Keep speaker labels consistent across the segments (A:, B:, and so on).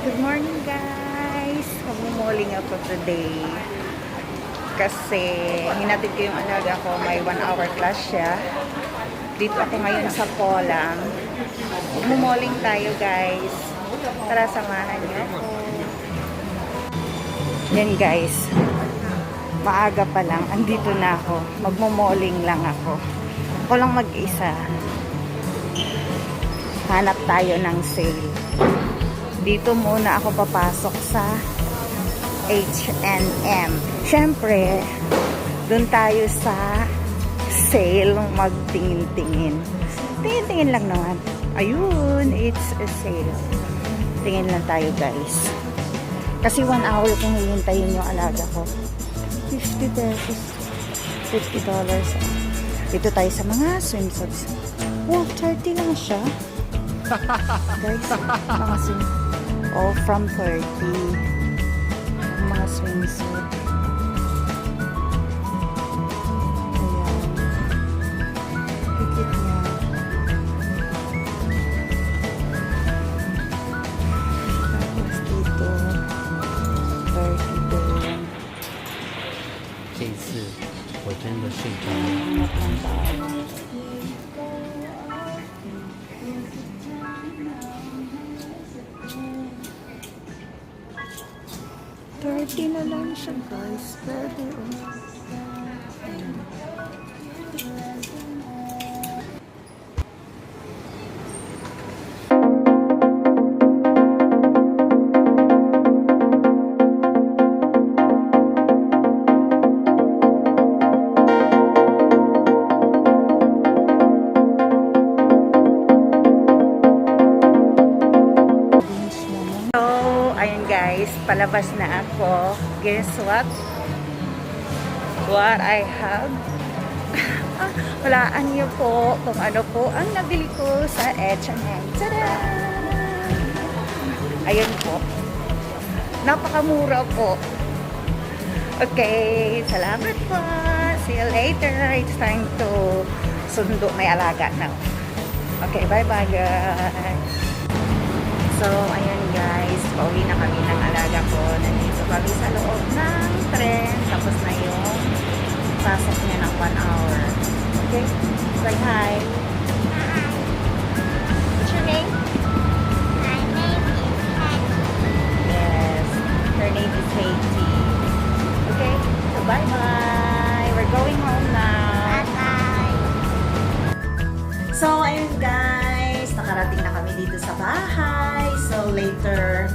A: Good morning guys! Magmumoling ako today kasi hinatid ko yung alaga ko, may 1 hour class siya. Dito ako ngayon sa Polang. Magmumoling tayo guys. Tara, samahan niyo ako. Yan guys, maaga pa lang, andito na ako. Magmumoling lang ako. Ako lang mag-isa. Hanap tayo ng sale. Dito muna ako papasok sa H&M. Siyempre, doon tayo sa sale magtingin-tingin. Tingin-tingin lang naman. Ayun, it's a sale. Tingin lang tayo guys. Kasi 1 hour kung hihintayin yung alaga ko. 50 pesos. $50. Dito tayo sa mga swimsuits. Wow, 30 lang siya. Guys, mga swimsuits. Oh, from 30. Ang mga swimsuit. Ayan. Pikit niya. Tapos dito, 30 din.
B: 这一次我真的睡着了。
A: Hanap ng tao. $30 na lang siya guys. Pwede oh. Ayun guys, palabas na ako. Guess what? What I have? Walaan niyo po kung ano po ang nabili ko sa H&M. Tada! Ayun po. Napakamura po. Okay, salamat po. See you later. It's time to sundo, may alaga na. Okay, bye-bye guys. So, ayun guys, pauwi na kami ng alaga ko. Nandito kami sa loob ng tren. Tapos na yung pasok niya ng 1 hour. Okay? Say hi.
C: Hi.
A: What's your name?
C: My name is Hattie.
A: Yes. Her name is Haiti. Okay? So, bye-bye. We're going home now.
C: Bye-bye.
A: So, ayun guys, nakarating na kami dito sa bahay. So, later,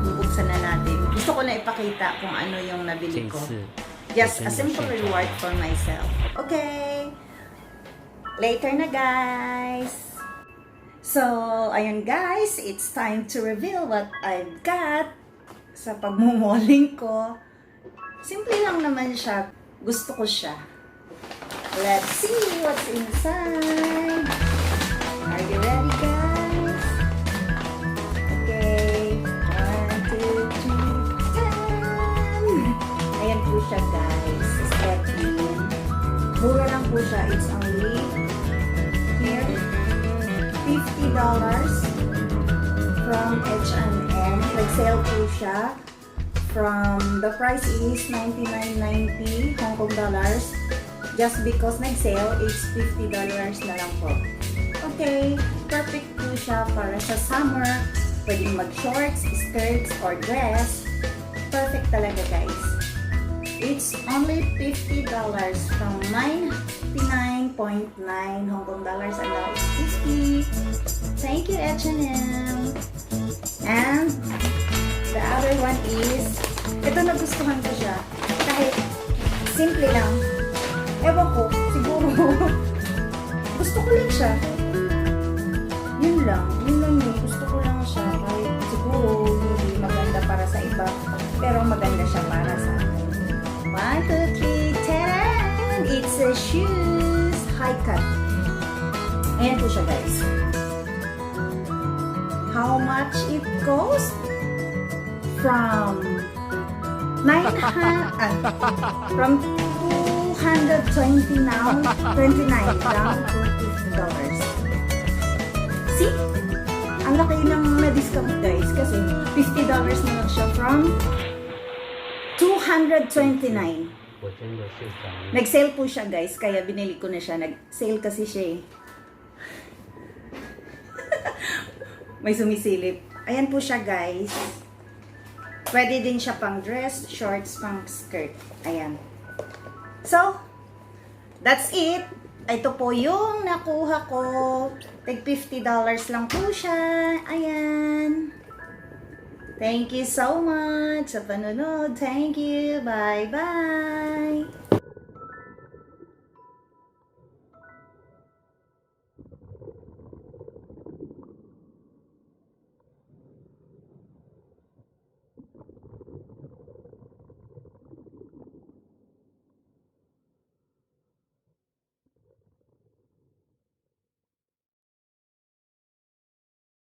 A: bubuksan na natin. Gusto ko na ipakita kung ano yung
B: 这
A: nabili
B: 一
A: ko.
B: 次
A: Just
B: 我
A: a
B: 真的
A: simple
B: 睡着
A: reward
B: 了。
A: for myself. Okay. Later na guys. So, ayun guys, it's time to reveal what I've got sa pagmumoling ko. Simple lang naman siya. Gusto ko siya. Let's see what's inside. Are you ready guys? Okay. 1, 2, 3, 10! Ayan po siya guys. Stepping. Mura lang po siya. It's only here $50 from H&M. Nag-sale po siya. From the price is $99.90 Hong Kong dollars. Just because nag-sale, it's $50 na lang po. Okay, perfect po siya para sa summer. Pwedeng mag-shorts, skirts, or dress. Perfect talaga guys. It's only $50 from 99.9 Hong Kong dollars and now it's 50. Thank you H&M. And the other one is, ito nagustuhan ko siya. Kahit simple lang. Ewan ko, siguro gusto ko lang siya. Yun lang yun. Gusto ko lang siya. Kahit siguro hindi maganda para sa iba, pero maganda siya para sa akin. 1, 2, 3, 10! It's a shoes high cut. Ayan po siya guys. How much it cost? From 220 now, 29 down to $50. See? Ang laki ng na-discount guys kasi from 229.
B: 我真的睡着了。
A: Nag-sale po siya guys, kaya binili ko na siya. Nag-sale kasi siya eh. May sumisilip. Ayan po siya guys. Pwede din siya pang dress, shorts, pang skirt. Ayan. So, that's it. Ito po yung nakuha ko. Tig $50 lang po siya. Ayan. Thank you so much sa panunod. Thank you. Bye-bye.